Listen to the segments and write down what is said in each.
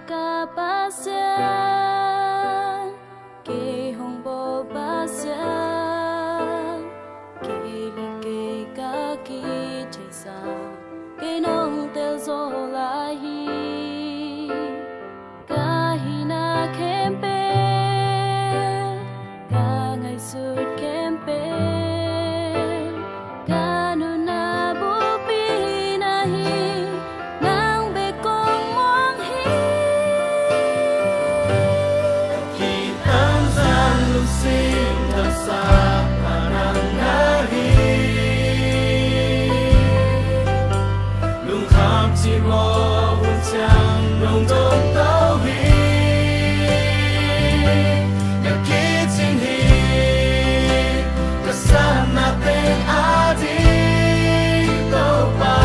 kapasyan ke hong bo pasyan ke li ke ka ki chesa ke nong tel zo la hi ka hi na kempe ka ngai sut kempe chỉ mơ buồn chăng nồng đậm tao hi nhạc kỹ chính hi kasana tên adi tao ba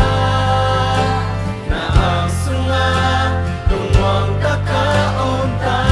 na asunga tungwang kakaon ta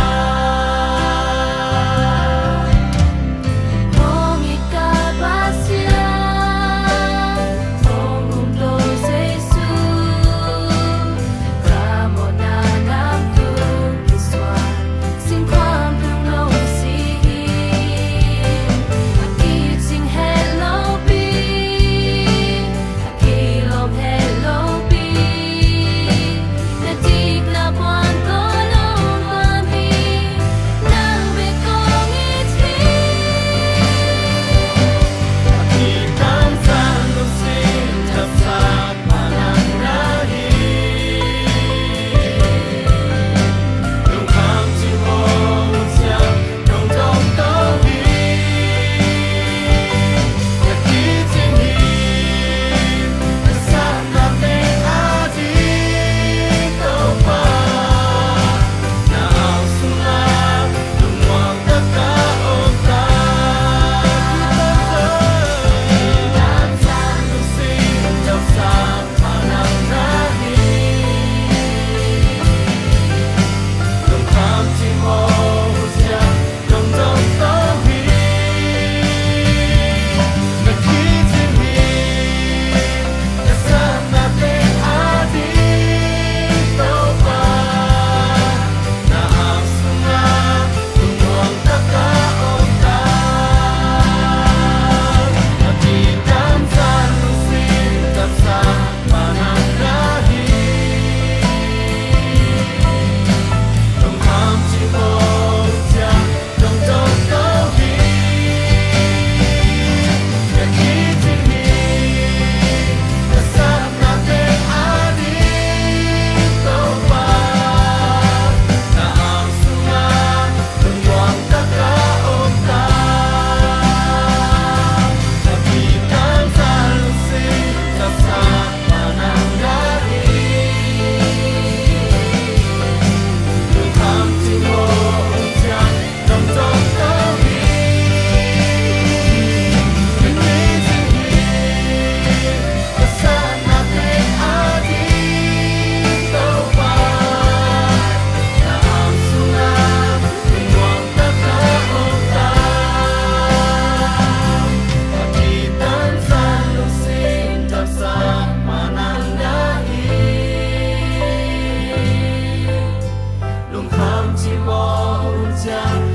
chỉ mong